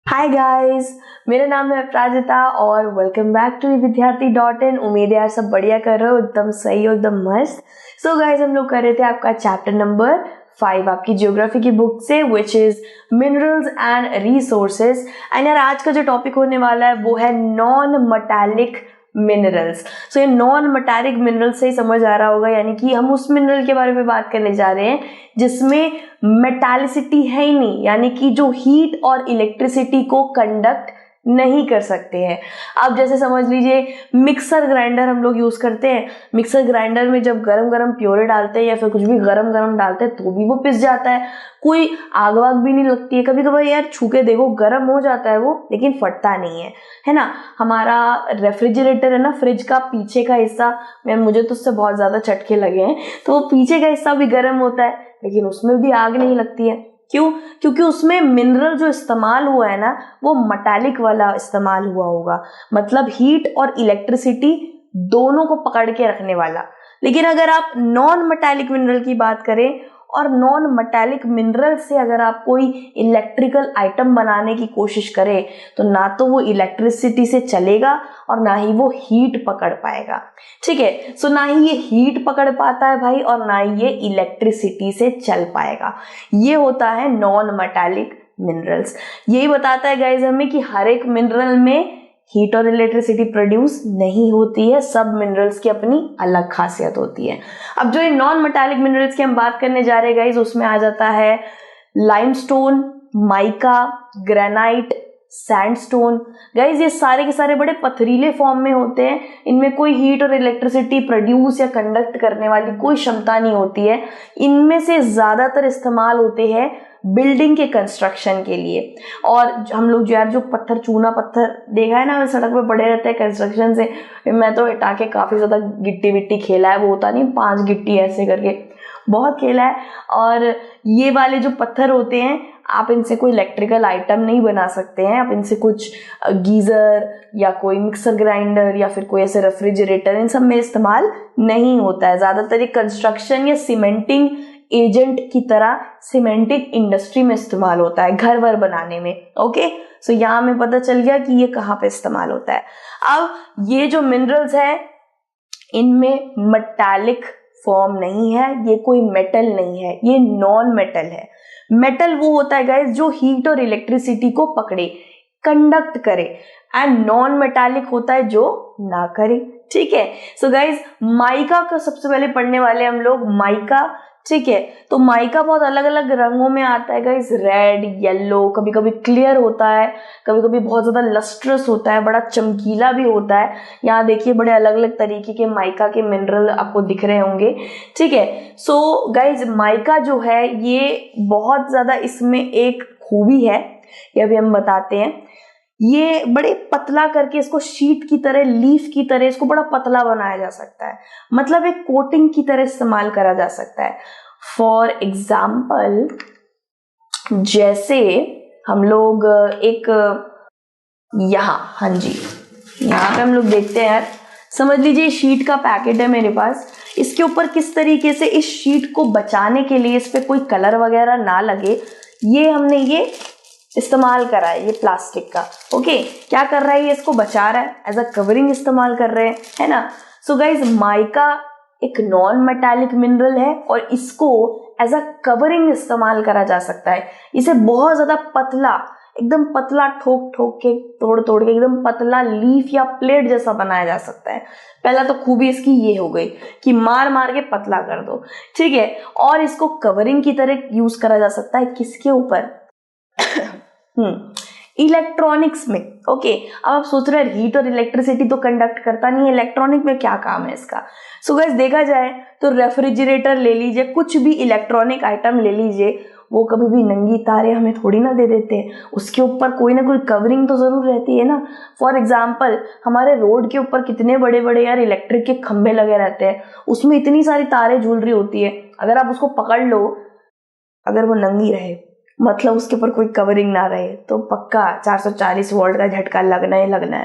Hi guys, मेरा नाम है अपराजिता और वेलकम बैक टू विद्यार्थी.in। उम्मीद है यार सब बढ़िया कर रहे हो, एकदम सही हो, एकदम मस्त। सो गाइस, हम लोग कर रहे थे आपका चैप्टर नंबर 5 आपकी ज्योग्राफी की बुक से, which is minerals and resources. And यार आज का जो टॉपिक होने वाला है वो है नॉन मेटालिक मिनरल्स। सो ये नॉन मेटालिक मिनरल्स से ही समझ आ रहा होगा, यानी कि हम उस मिनरल के बारे में बात करने जा रहे हैं जिसमें मेटालिसिटी है ही नहीं, यानी कि जो हीट और इलेक्ट्रिसिटी को कंडक्ट नहीं कर सकते हैं। अब जैसे समझ लीजिए मिक्सर ग्राइंडर हम लोग यूज करते हैं। मिक्सर ग्राइंडर में जब गरम गरम प्योरे डालते हैं या फिर कुछ भी गरम गरम डालते हैं तो भी वो पिस जाता है, कोई आग वाग भी नहीं लगती है। कभी कभार यार छू के देखो गरम हो जाता है वो, लेकिन फटता नहीं है ना। हमारा रेफ्रिजरेटर है ना, फ्रिज का पीछे का हिस्सा, मुझे तो उससे बहुत ज्यादा चटके लगे हैं, तो वो पीछे का हिस्सा भी गर्म होता है लेकिन उसमें भी आग नहीं लगती है। क्यों? क्योंकि उसमें मिनरल जो इस्तेमाल हुआ है ना वो मेटालिक वाला इस्तेमाल हुआ होगा, मतलब हीट और इलेक्ट्रिसिटी दोनों को पकड़ के रखने वाला। लेकिन अगर आप नॉन मेटालिक मिनरल की बात करें और नॉन मेटालिक मिनरल से अगर आप कोई इलेक्ट्रिकल आइटम बनाने की कोशिश करें तो ना तो वो इलेक्ट्रिसिटी से चलेगा और ना ही वो हीट पकड़ पाएगा। ठीक है, सो ना ही ये हीट पकड़ पाता है भाई और ना ही ये इलेक्ट्रिसिटी से चल पाएगा। ये होता है नॉन मेटालिक मिनरल्स। यही बताता है गाइज हमें कि हर एक मिनरल में हीट और इलेक्ट्रिसिटी प्रोड्यूस नहीं होती है, सब मिनरल्स की अपनी अलग खासियत होती है। अब जो ये नॉन मेटालिक मिनरल्स की हम बात करने जा रहे हैं गाइज, उसमें आ जाता है limestone, mica, granite, sandstone. Guys ये सारे के सारे बड़े पथरीले फॉर्म में होते हैं, इनमें कोई हीट और इलेक्ट्रिसिटी प्रोड्यूस या कंडक्ट करने वाली कोई क्षमता नहीं होती है। इनमें से ज्यादातर इस्तेमाल होते हैं बिल्डिंग के कंस्ट्रक्शन के लिए। और हम लोग जो यार जो पत्थर, चूना पत्थर देखा है ना सड़क पे पड़े रहते हैं कंस्ट्रक्शन से, मैं तो हटा के काफी ज्यादा गिट्टी विट्टी खेला है, वो होता नहीं 5 गिट्टी ऐसे करके, बहुत खेला है। और ये वाले जो पत्थर होते हैं आप इनसे कोई इलेक्ट्रिकल आइटम नहीं बना सकते हैं, आप इनसे कुछ गीजर या कोई मिक्सर ग्राइंडर या फिर कोई ऐसे रेफ्रिजरेटर इन सब में इस्तेमाल नहीं होता है। ज्यादातर ये कंस्ट्रक्शन या सीमेंटिंग एजेंट की तरह सीमेंटिंग इंडस्ट्री में इस्तेमाल होता है, घर वर बनाने में। ओके, सो यहाँ हमें पता चल गया कि ये कहाँ पे इस्तेमाल होता है। अब ये जो मिनरल्स है इनमें मेटालिक फॉर्म नहीं है, ये कोई मेटल नहीं है, ये नॉन मेटल है। मेटल वो होता है गाइस जो हीट और इलेक्ट्रिसिटी को पकड़े, कंडक्ट करे, एंड नॉन मेटालिक होता है जो ना करे। ठीक है, सो गाइस माइका को सबसे पहले पढ़ने वाले हम लोग, माइका। ठीक है, तो माइका बहुत अलग अलग रंगों में आता है गाइस, रेड, येलो, कभी कभी क्लियर होता है, कभी कभी बहुत ज्यादा लस्ट्रस होता है, बड़ा चमकीला भी होता है। यहाँ देखिए बड़े अलग अलग तरीके के माइका के मिनरल आपको दिख रहे होंगे। ठीक है, सो गाइस माइका जो है ये बहुत ज्यादा, इसमें एक खूबी है, ये अभी हम बताते हैं। ये बड़े पतला करके इसको शीट की तरह, लीफ की तरह इसको बड़ा पतला बनाया जा सकता है, मतलब एक कोटिंग की तरह इस्तेमाल करा जा सकता है। फॉर एग्जाम्पल, जैसे हम लोग एक यहाँ, हाँ जी, यहाँ पे हम लोग देखते हैं यार, समझ लीजिए शीट का पैकेट है मेरे पास, इसके ऊपर किस तरीके से इस शीट को बचाने के लिए, इस पे कोई कलर वगैरह ना लगे, ये हमने ये इस्तेमाल करा है, ये प्लास्टिक का। ओके, क्या कर रहा है ये, इसको बचा रहा है, एज अ कवरिंग इस्तेमाल कर रहे हैं, है ना। सो गाइज माइका एक नॉन मेटालिक मिनरल है और इसको एज अ कवरिंग इस्तेमाल करा जा सकता है। इसे बहुत ज्यादा पतला, एकदम पतला, ठोक ठोक के, तोड़ तोड़ के एकदम पतला लीफ या प्लेट जैसा बनाया जा सकता है। पहला तो खूबी इसकी ये हो गई कि मार मार के पतला कर दो। ठीक है, और इसको कवरिंग की तरह यूज करा जा सकता है किसके ऊपर इलेक्ट्रॉनिक्स में। ओके, अब आप सोच रहे हैं हीट और इलेक्ट्रिसिटी तो कंडक्ट करता नहीं है, इलेक्ट्रॉनिक में क्या काम है इसका। सो गाइस देखा जाए तो रेफ्रिजरेटर ले लीजिए, कुछ भी इलेक्ट्रॉनिक आइटम ले लीजिए, वो कभी भी नंगी तारे हमें थोड़ी ना दे देते हैं, उसके ऊपर कोई ना कोई कवरिंग तो जरूर रहती है ना। फॉर एग्जाम्पल, हमारे रोड के ऊपर कितने बड़े बड़े यार इलेक्ट्रिक के खंभे लगे रहते हैं, उसमें इतनी सारी तारें झूल रही होती है, अगर आप उसको पकड़ लो, अगर वो नंगी रहे, मतलब उसके ऊपर कोई कवरिंग ना रहे, तो पक्का 440 वोल्ट का झटका लगना ही लगना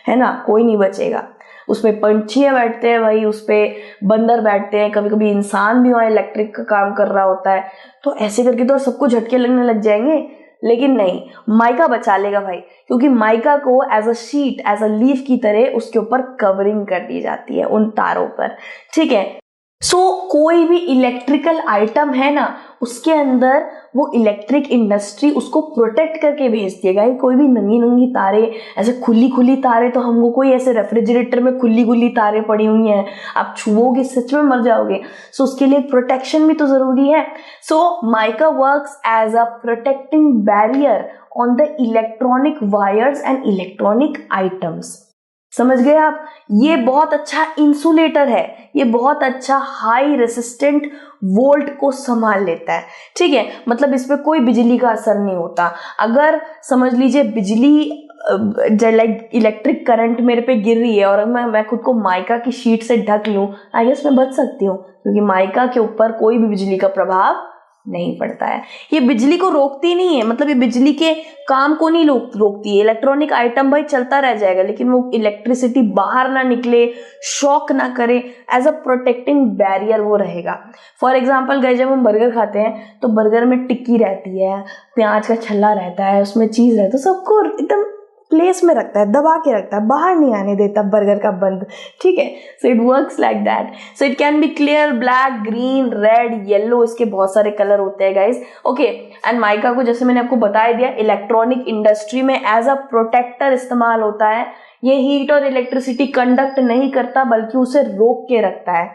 है ना, कोई नहीं बचेगा। उसमें पंछियां बैठते हैं भाई, उस पे बंदर बैठते हैं, कभी कभी इंसान भी वहाँ इलेक्ट्रिक का काम कर रहा होता है, तो ऐसे करके तो सबको झटके लगने लग जाएंगे। लेकिन नहीं, माइका बचा लेगा भाई, क्योंकि माइका को as a sheet, as a leaf की तरह उसके ऊपर कवरिंग कर दी जाती है उन तारों पर, ठीक है। सो कोई भी इलेक्ट्रिकल आइटम है ना, उसके अंदर वो इलेक्ट्रिक इंडस्ट्री उसको प्रोटेक्ट करके भेजती है। गाइस कोई भी नंगी नंगी तारे, ऐसे खुली खुली तारे, तो हमको कोई ऐसे रेफ्रिजरेटर में खुली खुली तारे पड़ी हुई हैं, आप छुओगे सच में मर जाओगे। सो उसके लिए प्रोटेक्शन भी तो जरूरी है। So mica works as a protecting barrier on the electronic wires and electronic items. समझ गए आप? ये बहुत अच्छा इंसुलेटर है, ये बहुत अच्छा हाई रेसिस्टेंट वोल्ट को संभाल लेता है, ठीक है। मतलब इस पे कोई बिजली का असर नहीं होता। अगर समझ लीजिए बिजली लाइक इलेक्ट्रिक करंट मेरे पे गिर रही है और मैं खुद को माइका की शीट से ढक लूं, आई गेस मैं बच सकती हूँ, क्योंकि माइका के ऊपर कोई भी बिजली का प्रभाव नहीं पड़ता है। ये बिजली को रोकती नहीं है, मतलब ये बिजली के काम को नहीं रोकती है। इलेक्ट्रॉनिक आइटम भाई चलता रह जाएगा, लेकिन वो इलेक्ट्रिसिटी बाहर ना निकले, शॉक ना करे, एज अ प्रोटेक्टिंग बैरियर वो रहेगा। फॉर एग्जाम्पल गाइस, जब हम बर्गर खाते हैं तो बर्गर में टिक्की रहती है, प्याज का छल्ला रहता है, उसमें चीज रहता है, सबको एकदम प्लेस में रखता है, दबा के रखता है, बाहर नहीं आने देता बर्गर का बंद, ठीक है। So it works like that. So it can be clear, black, green, red, yellow, इसके बहुत सारे कलर होते हैं गाइस, ओके। एंड माइका को जैसे मैंने आपको बता दिया, इलेक्ट्रॉनिक इंडस्ट्री में एज अ प्रोटेक्टर इस्तेमाल होता है। ये हीट और इलेक्ट्रिसिटी कंडक्ट नहीं करता, बल्कि उसे रोक के रखता है।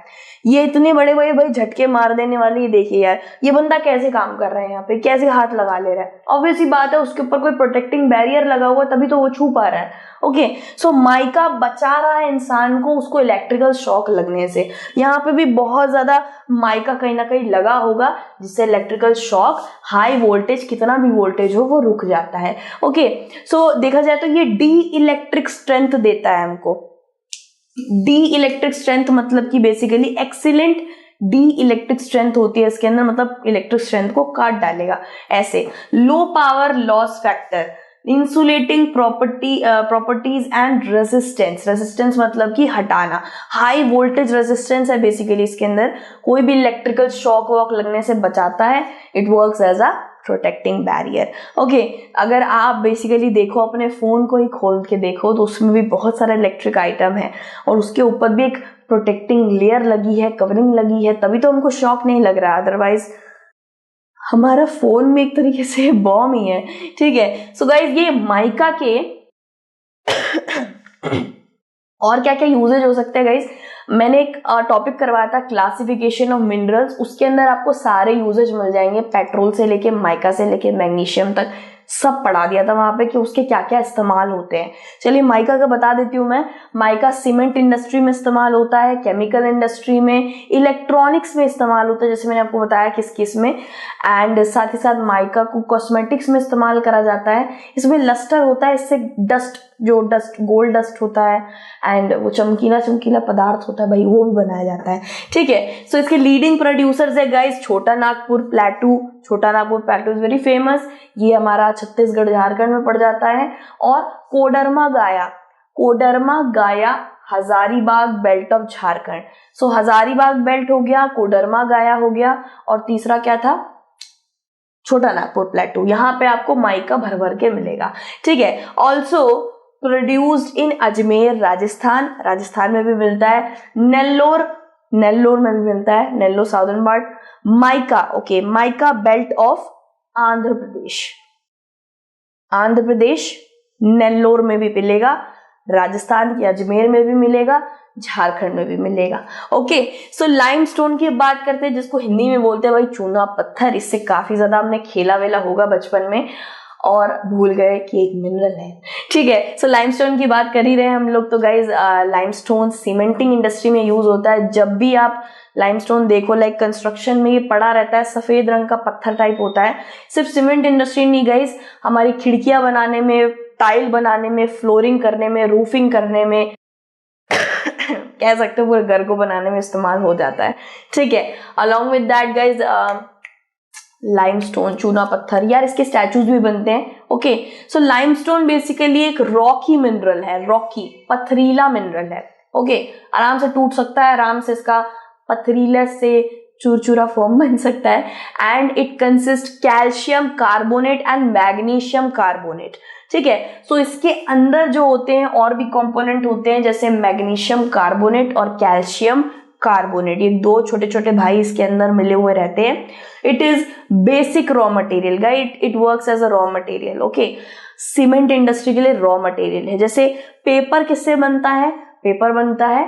ये इतने बड़े बड़े भाई झटके मार देने वाले, ये देखिए यार, ये बंदा कैसे काम कर रहा है यहाँ पे, कैसे हाथ लगा ले रहा है। ऑब्वियस ही बात है, उसके ऊपर कोई प्रोटेक्टिंग बैरियर लगा हुआ, तभी तो वो छू पा रहा है, ओके। सो माइका बचा रहा है इंसान को उसको इलेक्ट्रिकल शॉक लगने से। यहाँ पे भी बहुत ज्यादा माइका कहीं ना कहीं लगा होगा, जिससे इलेक्ट्रिकल शॉक, हाई वोल्टेज, कितना भी वोल्टेज हो, वो रुक जाता है, ओके। सो देखा जाए तो ये डी इलेक्ट्रिक स्ट्रेंथ देता है हमको। डी इलेक्ट्रिक स्ट्रेंथ मतलब कि basically excellent D electric strength होती है इसके अंदर, मतलब इलेक्ट्रिक स्ट्रेंथ को काट डालेगा ऐसे। Low power loss factor, insulating properties and resistance, resistance मतलब कि हटाना, हाई वोल्टेज रेजिस्टेंस है बेसिकली इसके अंदर, कोई भी इलेक्ट्रिकल शॉक वॉक लगने से बचाता है। It works as a protecting barrier, okay. अगर आप बेसिकली देखो, अपने फोन को ही खोल के देखो, तो उसमें भी बहुत सारा इलेक्ट्रिक आइटम है और उसके ऊपर भी एक प्रोटेक्टिंग लेयर लगी है, कवरिंग लगी है, तभी तो हमको शॉक नहीं लग रहा, अदरवाइज हमारा फोन में एक तरीके से बॉम्ब ही है, ठीक है। सो गाइस, ये माइका के और क्या क्या यूजेज हो सकते हैं गाइस, मैंने एक टॉपिक करवाया था क्लासिफिकेशन ऑफ मिनरल्स, उसके अंदर आपको सारे यूजेज मिल जाएंगे, पेट्रोल से लेके माइका से लेके मैग्नीशियम तक सब पढ़ा दिया था वहां पे कि उसके क्या क्या इस्तेमाल होते हैं। चलिए माइका का बता देती हूँ मैं। माइका सीमेंट इंडस्ट्री में इस्तेमाल होता है, केमिकल इंडस्ट्री में, इलेक्ट्रॉनिक्स में इस्तेमाल होता है, जैसे मैंने आपको बताया किस किस में, एंड साथ ही साथ माइका को कॉस्मेटिक्स में इस्तेमाल करा जाता है। इसमें लस्टर होता है, इससे डस्ट, जो डस्ट गोल्ड डस्ट होता है एंड वो चमकीला चमकीला पदार्थ होता है भाई, वो भी बनाया जाता है, ठीक है। सो इसके लीडिंग प्रोड्यूसर्स है गाइस, छोटा नागपुर प्लेटू। छोटा नागपुर प्लेटू इज वेरी फेमस, ये हमारा छत्तीसगढ़ झारखंड में पड़ जाता है। और कोडरमा गाया, कोडरमा गाया Hazaribagh belt of Jharkhand. So Hazaribagh belt हो गया, कोडरमा गाया हो गया, और तीसरा क्या था, छोटा नागपुर प्लेटू। यहाँ पे आपको माइका भर भर के मिलेगा, ठीक है। Also produced in Ajmer Rajasthan, Rajasthan में भी मिलता है। नेल्लोर, नेल्लोर में भी मिलता है, Nellore southern part. Mica, okay, mica belt of Andhra Pradesh, Andhra Pradesh Nellore में भी मिलेगा, राजस्थान के अजमेर में भी मिलेगा, झारखंड में भी मिलेगा, ओके। सो लाइमस्टोन की बात करते हैं, जिसको हिंदी में बोलते हैं भाई चूना पत्थर। इससे काफी ज्यादा हमने खेला वेला होगा बचपन में और भूल गए कि एक मिनरल है, ठीक है। सो लाइमस्टोन की बात कर ही रहे हैं हम लोग, तो गाइज लाइमस्टोन सीमेंटिंग इंडस्ट्री में यूज होता है। जब भी आप लाइमस्टोन देखो, लाइक कंस्ट्रक्शन में ये पड़ा रहता है, सफेद रंग का पत्थर टाइप होता है। सिर्फ सीमेंट इंडस्ट्री नहीं गाइज, हमारी खिड़कियां बनाने में, टाइल बनाने में, फ्लोरिंग करने में, रूफिंग करने में, कह सकते हो पूरे घर को बनाने में इस्तेमाल हो जाता है, ठीक है। Along with that guys limestone, चूना पत्थर, यार इसके स्टैचूज भी बनते हैं, ओके। सो लाइमस्टोन बेसिकली एक रॉकी मिनरल है, रॉकी पथरीला मिनरल है, ओके। आराम से टूट सकता है, आराम से इसका पथरीले से चूरचूरा फॉर्म बन सकता है। And it consist calcium carbonate and magnesium carbonate. ठीक है, सो इसके अंदर जो होते हैं और भी कंपोनेंट होते हैं, जैसे मैग्नीशियम कार्बोनेट और कैल्शियम कार्बोनेट, ये दो छोटे छोटे भाई इसके अंदर मिले हुए रहते हैं। It is basic raw material guys, it works as a raw material. Okay, cement industry के लिए रॉ मटेरियल है। जैसे पेपर किससे बनता है? पेपर बनता है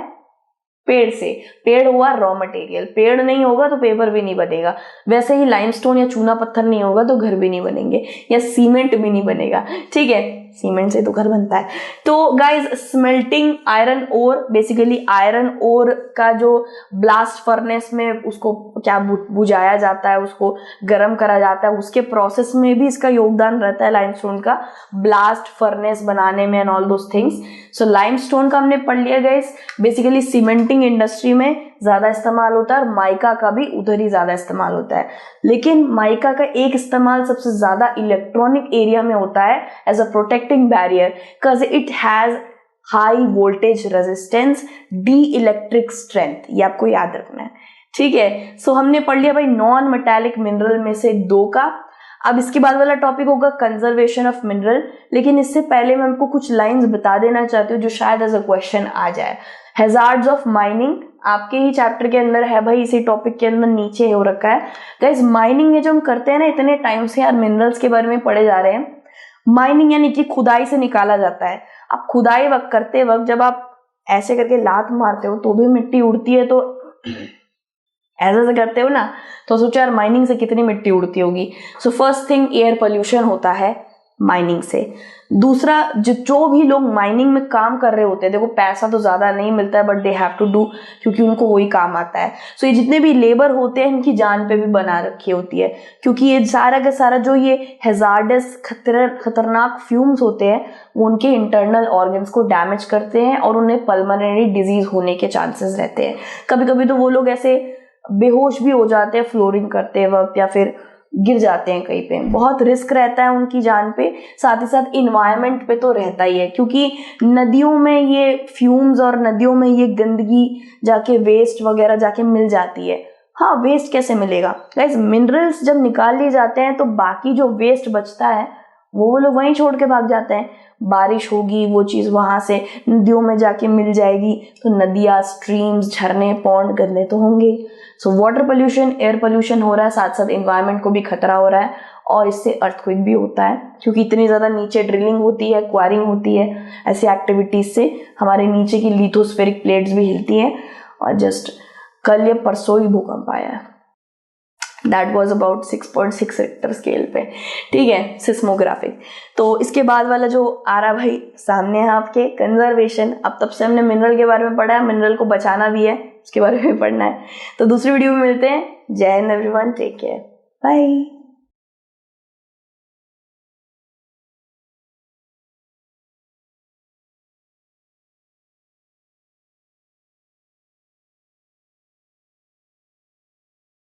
पेड़ से। पेड़ हुआ रॉ मटेरियल, पेड़ नहीं होगा तो पेपर भी नहीं बनेगा। वैसे ही लाइमस्टोन या चूना पत्थर नहीं होगा तो घर भी नहीं बनेंगे, या सीमेंट भी नहीं बनेगा। ठीक है, सीमेंट से तो घर बनता है। तो guys, smelting iron ore, basically iron ore का जो ब्लास्ट फर्नेस में उसको क्या बुझाया जाता है, उसको गर्म करा जाता है, उसके प्रोसेस में भी इसका योगदान रहता है लाइमस्टोन का, ब्लास्ट फर्नेस बनाने में and all those things. So limestone का हमने पढ़ लिया गाइज, बेसिकली सीमेंटिंग इंडस्ट्री में ज्यादा इस्तेमाल होता है और माइका का भी उधर ही ज्यादा इस्तेमाल होता है। लेकिन माइका का एक इस्तेमाल सबसे ज्यादा इलेक्ट्रॉनिक एरिया में होता है as a protecting barrier, because it has high voltage resistance, dielectric strength. ये आपको याद रखना है। ठीक है, सो हमने पढ़ लिया भाई नॉन मेटालिक मिनरल में से दो का। अब इसके बाद वाला टॉपिक होगा कंजर्वेशन ऑफ मिनरल, लेकिन इससे पहले मैं आपको कुछ लाइंस बता देना चाहती हूँ जो शायद एज अ क्वेश्चन आ जाए। हैजार्ड्स ऑफ माइनिंग आपके ही चैप्टर के अंदर है भाई, इसी टॉपिक के अंदर नीचे हो रखा है। गाइस, माइनिंग ये जो हम करते हैं ना, इतने टाइम से यार मिनरल्स के बारे में पढ़े जा रहे हैं। माइनिंग यानी कि खुदाई से निकाला जाता है। अब खुदाई करते वक्त जब आप ऐसे करके लात मारते हो तो भी मिट्टी उड़ती है, तो ऐसे करते हो ना, तो सोचो यार माइनिंग से कितनी मिट्टी उड़ती होगी। So first thing, air pollution होता है माइनिंग से। दूसरा, जो भी लोग माइनिंग में काम कर रहे होते हैं, देखो पैसा तो ज्यादा नहीं मिलता है but they have to do, क्योंकि उनको वही काम आता है। सो ये जितने भी लेबर होते हैं इनकी जान पे भी बना रखी होती है, क्योंकि ये सारा का सारा जो ये हैजार्डस खतरनाक फ्यूम्स होते हैं वो उनके इंटरनल ऑर्गन्स को डैमेज करते हैं और उन्हें पल्मोनरी डिजीज होने के चांसेस रहते हैं। कभी कभी तो वो लोग ऐसे बेहोश भी हो जाते हैं फ्लोरिंग करते वक्त, या फिर गिर जाते हैं कहीं पे। बहुत रिस्क रहता है उनकी जान पे, साथ ही साथ इन्वायरमेंट पे तो रहता ही है, क्योंकि नदियों में ये फ्यूम्स और नदियों में ये गंदगी जाके वेस्ट वगैरह जाके मिल जाती है। हाँ, वेस्ट कैसे मिलेगा गाइस? मिनरल्स जब निकाल लिए जाते हैं तो बाकी जो वेस्ट बचता है वो लोग वहीं छोड़ के भाग जाते हैं। बारिश होगी, वो चीज वहां से नदियों में जाके मिल जाएगी, तो नदियाँ, स्ट्रीम्स, झरने, पॉन्ड गंदे तो होंगे। So water pollution, air pollution हो रहा है, साथ साथ एनवायरनमेंट को भी खतरा हो रहा है, और इससे अर्थक्वेक भी होता है, क्योंकि इतनी ज्यादा नीचे ड्रिलिंग होती है, क्वारिंग होती है, ऐसी एक्टिविटीज से हमारे नीचे की लिथोस्फेरिक प्लेट्स भी हिलती हैं। और जस्ट कल या परसों ही भूकंप आया है, that was about 6.6 Richter scale पे। ठीक है, सिस्मोग्राफिक। तो इसके बाद वाला जो आ रहा भाई सामने है आपके, कंजर्वेशन। अब तब से हमने मिनरल के बारे में पढ़ा है, मिनरल को बचाना भी है, उसके बारे में पढ़ना है। तो दूसरी वीडियो में मिलते हैं। जय हिंद एवरीवन, टेक केयर, बाय।